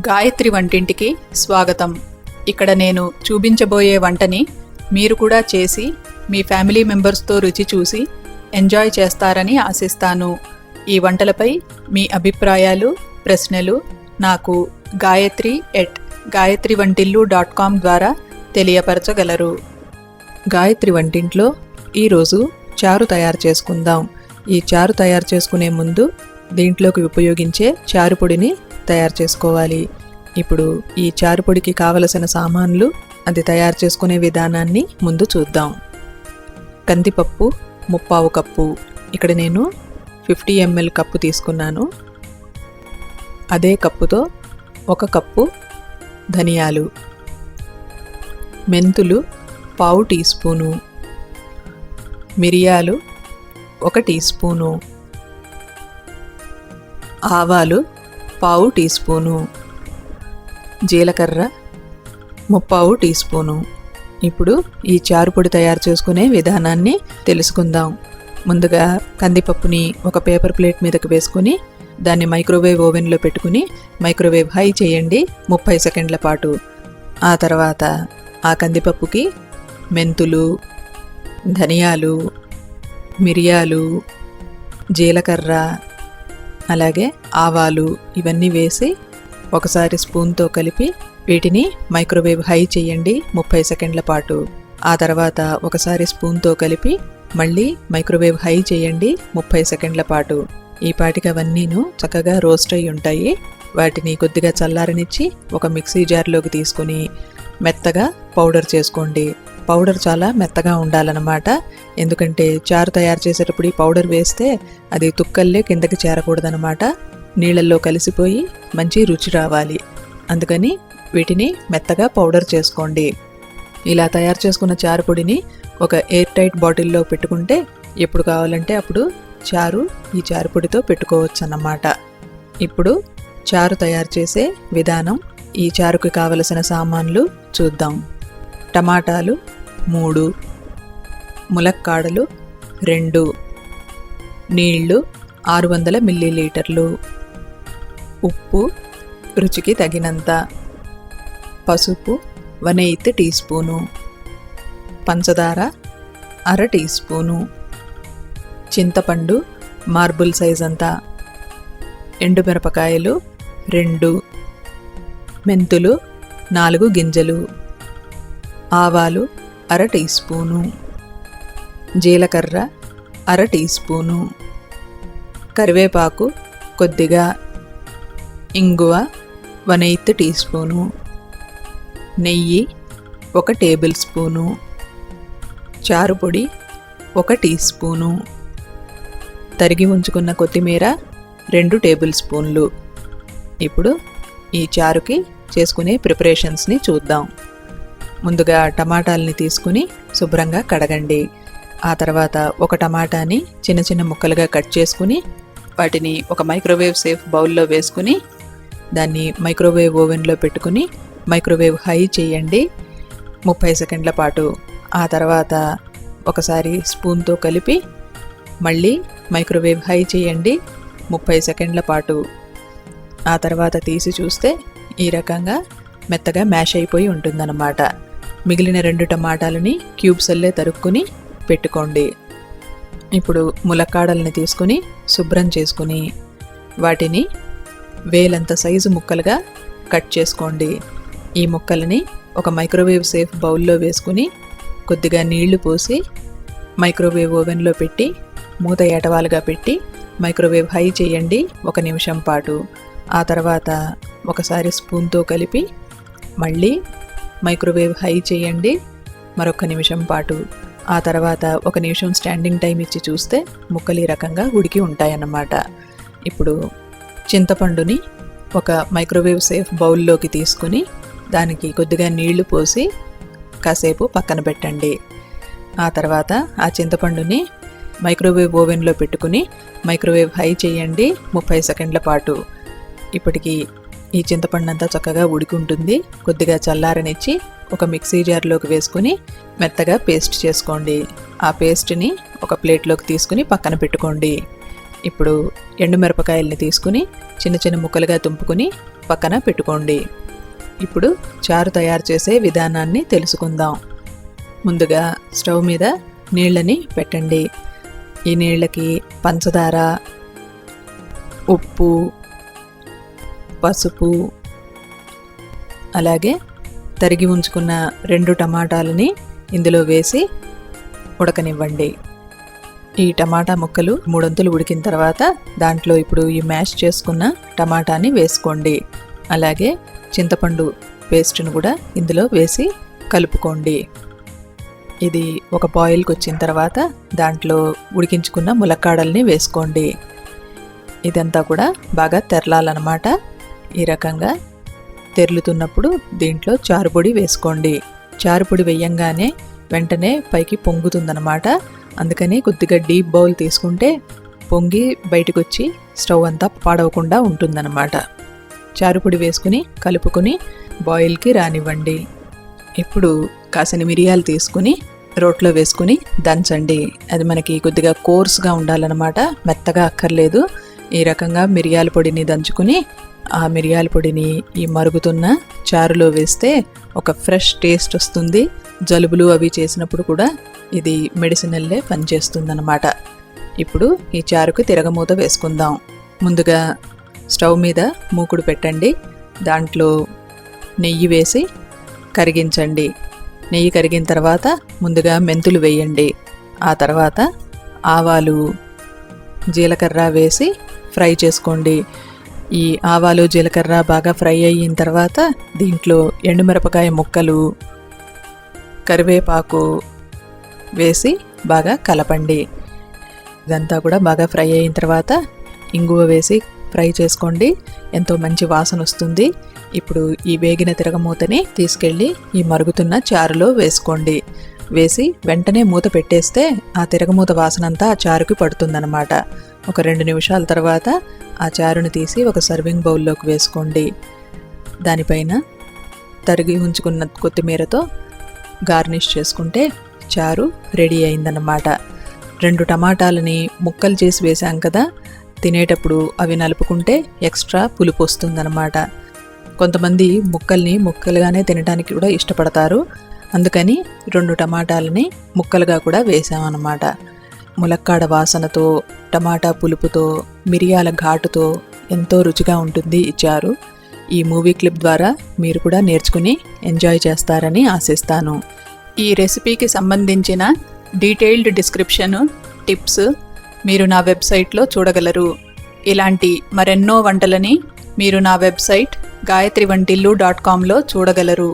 గాయత్రి వంటింటికి స్వాగతం. ఇక్కడ నేను చూపించబోయే వంటని మీరు కూడా చేసి మీ ఫ్యామిలీ మెంబర్స్తో రుచి చూసి ఎంజాయ్ చేస్తారని ఆశిస్తాను. ఈ వంటలపై మీ అభిప్రాయాలు, ప్రశ్నలు నాకు gayatri@gayatrivantillu.com ద్వారా తెలియపరచగలరు. గాయత్రి వంటింట్లో ఈరోజు చారు తయారు చేసుకుందాం. ఈ చారు తయారు చేసుకునే ముందు దీంట్లోకి ఉపయోగించే చారు పొడిని తయారు చేసుకోవాలి. ఇప్పుడు ఈ చారు పొడికి కావలసిన సామాన్లు, అది తయారు చేసుకునే విధానాన్ని ముందు చూద్దాం. కందిపప్పు 3/4 కప్పు, ఇక్కడ నేను 50 ml కప్పు తీసుకున్నాను. అదే కప్పుతో 1 కప్పు ధనియాలు, మెంతులు 1/2 టీ స్పూను, మిరియాలు 1 టీ స్పూను, ఆవాలు 1/2 టీ స్పూను, జీలకర్ర 3/4 టీ స్పూను. ఇప్పుడు ఈ చారు పొడి తయారు చేసుకునే విధానాన్ని తెలుసుకుందాం. ముందుగా కందిపప్పుని ఒక పేపర్ ప్లేట్ మీదకి వేసుకుని దాన్ని మైక్రోవేవ్ ఓవెన్లో పెట్టుకుని మైక్రోవేవ్ హై చేయండి 30 సెకండ్ల పాటు. ఆ తర్వాత ఆ కందిపప్పుకి మెంతులు, ధనియాలు, మిరియాలు, జీలకర్ర, అలాగే ఆవాలు ఇవన్నీ వేసి ఒకసారి స్పూన్తో కలిపి వీటిని మైక్రోవేవ్ హై చేయండి 30 సెకండ్ల పాటు. ఆ తర్వాత ఒకసారి స్పూన్తో కలిపి మళ్ళీ మైక్రోవేవ్ హై చేయండి 30 సెకండ్ల పాటు. ఈ పాటికి అవన్నీను చక్కగా రోస్ట్ అయి ఉంటాయి. వాటిని కొద్దిగా చల్లారనిచ్చి ఒక మిక్సీ జార్లోకి తీసుకుని మెత్తగా పౌడర్ చేసుకోండి. పౌడర్ చాలా మెత్తగా ఉండాలన్నమాట. ఎందుకంటే చారు తయారు చేసేటప్పుడు ఈ పౌడర్ వేస్తే అది తుక్కల్లే కిందకి చేరకూడదనమాట. నీళ్ళల్లో కలిసిపోయి మంచి రుచి రావాలి. అందుకని వీటిని మెత్తగా పౌడర్ చేసుకోండి. ఇలా తయారు చేసుకున్న చారు పొడిని ఒక ఎయిర్ టైట్ బాటిల్లో పెట్టుకుంటే ఎప్పుడు కావాలంటే అప్పుడు ఈ చారు పొడితో పెట్టుకోవచ్చు అన్నమాట. ఇప్పుడు చారు తయారు చేసే విధానం, ఈ చారుకి కావలసిన సామాన్లు చూద్దాం. టమాటాలు 3, ములక్కాడలు 2, నీళ్లు 600 మిల్లీలీటర్లు, ఉప్పు రుచికి తగినంత, పసుపు 1/8 టీ స్పూను, పంచదార 1/2 టీ స్పూను, చింతపండు మార్బుల్ సైజ్ అంతా, ఎండుమిరపకాయలు 2, మెంతులు 4 గింజలు, ఆవాలు 1/2 టీ స్పూను, జీలకర్ర 1/2 టీ స్పూను, కరివేపాకు కొద్దిగా, ఇంగువ 1/8 టీ స్పూను, నెయ్యి 1 టేబుల్ స్పూను, చారు పొడి 1 టీ స్పూను, తరిగి ఉంచుకున్న కొత్తిమీర 2 టేబుల్ స్పూన్లు. ఇప్పుడు ఈ చారుకి చేసుకునే ప్రిపరేషన్స్ని చూద్దాం. ముందుగా టమాటాలని తీసుకుని శుభ్రంగా కడగండి. ఆ తర్వాత ఒక టమాటాని చిన్న చిన్న ముక్కలుగా కట్ చేసుకుని వాటిని ఒక మైక్రోవేవ్ సేఫ్ బౌల్లో వేసుకుని దాన్ని మైక్రోవేవ్ ఓవెన్లో పెట్టుకుని మైక్రోవేవ్ హై చేయండి 30 సెకండ్ల పాటు. ఆ తర్వాత ఒకసారి స్పూన్తో కలిపి మళ్ళీ మైక్రోవేవ్ హై చేయండి 30 సెకండ్ల పాటు. ఆ తర్వాత తీసి చూస్తే ఈ రకంగా మెత్తగా మ్యాష్ అయిపోయి ఉంటుందన్నమాట. మిగిలిన 2 టమాటాలని క్యూబ్స్ అల్లే తరుక్కుని పెట్టుకోండి. ఇప్పుడు ములక్కాడల్ని తీసుకుని శుభ్రం చేసుకుని వాటిని వేలంత సైజు ముక్కలుగా కట్ చేసుకోండి. ఈ ముక్కలని ఒక మైక్రోవేవ్ సేఫ్ బౌల్లో వేసుకుని కొద్దిగా నీళ్లు పోసి మైక్రోవేవ్ ఓవెన్లో పెట్టి మూత ఏటవాలుగా పెట్టి మైక్రోవేవ్ హై చేయండి 1 నిమిషం పాటు. ఆ తర్వాత ఒకసారి స్పూన్తో కలిపి మళ్ళీ మైక్రోవేవ్ హై చేయండి మరొక నిమిషం పాటు. ఆ తర్వాత 1 నిమిషం స్టాండింగ్ టైం ఇచ్చి చూస్తే ముక్కలు ఈ రకంగా ఉడికి ఉంటాయన్నమాట. ఇప్పుడు చింతపండుని ఒక మైక్రోవేవ్ సేఫ్ బౌల్లోకి తీసుకుని దానికి కొద్దిగా నీళ్లు పోసి కాసేపు పక్కన పెట్టండి. ఆ తర్వాత ఆ చింతపండుని మైక్రోవేవ్ ఓవెన్లో పెట్టుకుని మైక్రోవేవ్ హై చేయండి 30 సెకండ్ల పాటు. ఇప్పటికి ఈ చింతపండు అంతా చక్కగా ఉడికి ఉంటుంది. కొద్దిగా చల్లారనిచ్చి ఒక మిక్సీ జార్లోకి వేసుకుని మెత్తగా పేస్ట్ చేసుకోండి. ఆ పేస్ట్ని ఒక ప్లేట్లోకి తీసుకుని పక్కన పెట్టుకోండి. ఇప్పుడు ఎండుమిరపకాయల్ని తీసుకుని చిన్న చిన్న ముక్కలుగా తుంపుకుని పక్కన పెట్టుకోండి. ఇప్పుడు చారు తయారు చేసే విధానాన్ని తెలుసుకుందాం. ముందుగా స్టవ్ మీద నీళ్ళని పెట్టండి. ఈ నీళ్ళకి పంచదార, ఉప్పు, పసుపు, అలాగే తరిగి ఉంచుకున్న 2 టమాటాలని ఇందులో వేసి ఉడకనివ్వండి. ఈ టమాటా ముక్కలు 3 వంతులు ఉడికిన తర్వాత దాంట్లో ఇప్పుడు ఈ మ్యాష్ చేసుకున్న టమాటాని వేసుకోండి. అలాగే చింతపండు పేస్ట్ను కూడా ఇందులో వేసి కలుపుకోండి. ఇది ఒక బాయిల్కి వచ్చిన తర్వాత దాంట్లో ఉడికించుకున్న ములక్కాడల్ని వేసుకోండి. ఇదంతా కూడా బాగా తెరలాలన్నమాట. ఈ రకంగా తెరులుతున్నప్పుడు దీంట్లో చారుపొడి వేసుకోండి. చారుపొడి వేయంగానే వెంటనే పైకి పొంగుతుందన్నమాట. అందుకని కొద్దిగా డీప్ బౌల్ తీసుకుంటే పొంగి బయటకు వచ్చి స్టవ్ అంతా పాడవకుండా ఉంటుందన్నమాట. చారుపొడి వేసుకుని కలుపుకొని బాయిల్కి రానివ్వండి. ఇప్పుడు కాసిన మిరియాలు తీసుకుని రోట్లో వేసుకుని దంచండి. అది మనకి కొద్దిగా కోర్స్గా ఉండాలన్నమాట, మెత్తగా అక్కర్లేదు. ఈ రకంగా మిరియాల పొడిని దంచుకుని ఆ మిరియాల పొడిని ఈ మరుగుతున్న చారులో వేస్తే ఒక ఫ్రెష్ టేస్ట్ వస్తుంది. జలుబులు అవి చేసినప్పుడు కూడా ఇది మెడిసినల్లే పనిచేస్తుందన్నమాట. ఇప్పుడు ఈ చారుకు తిరగమూత వేసుకుందాం. ముందుగా స్టవ్ మీద మూకుడు పెట్టండి. దాంట్లో నెయ్యి వేసి కరిగించండి. నెయ్యి కరిగిన తర్వాత ముందుగా మెంతులు వేయండి. ఆ తర్వాత ఆవాలు, జీలకర్ర వేసి ఫ్రై చేసుకోండి. ఈ ఆవాలు, జీలకర్ర బాగా ఫ్రై అయిన తర్వాత దీంట్లో ఎండుమిరపకాయ ముక్కలు, కరివేపాకు వేసి బాగా కలపండి. ఇదంతా కూడా బాగా ఫ్రై అయిన తర్వాత ఇంగువ వేసి ఫ్రై చేసుకోండి. ఎంతో మంచి వాసన వస్తుంది. ఇప్పుడు ఈ వేగిన తిరగమూతని తీసుకెళ్ళి ఈ మరుగుతున్న చారులో వేసుకోండి. వేసి వెంటనే మూత పెట్టేస్తే ఆ తిరగమూత వాసన అంతా ఆ చారుకి పడుతుందన్నమాట. ఒక 2 నిమిషాల తర్వాత ఆ చారుని తీసి ఒక సర్వింగ్ బౌల్లోకి వేసుకోండి. దానిపైన తరిగి ఉంచుకున్న కొత్తిమీరతో గార్నిష్ చేసుకుంటే చారు రెడీ అయిందన్నమాట. 2 టమాటాలని ముక్కలు చేసి వేసాం కదా, తినేటప్పుడు అవి నలుపుకుంటే ఎక్స్ట్రా పులుపు వస్తుందన్నమాట. కొంతమంది ముక్కల్ని ముక్కలుగానే తినడానికి కూడా ఇష్టపడతారు. అందుకని 2 టమాటాలని ముక్కలుగా కూడా వేసామన్నమాట. ములక్కాడ వాసనతో, టమాటా పులుపుతో, మిరియాల ఘాటుతో ఎంతో రుచిగా ఉంటుంది ఈ చారు. ఈ మూవీ క్లిప్ ద్వారా మీరు కూడా నేర్చుకుని ఎంజాయ్ చేస్తారని ఆశిస్తాను. ఈ రెసిపీకి సంబంధించిన డీటెయిల్డ్ డిస్క్రిప్షన్, టిప్స్ మీరు నా వెబ్సైట్లో చూడగలరు. ఇలాంటి మరెన్నో వంటలని మీరు నా వెబ్సైట్ gayatrivantillu.comలో చూడగలరు.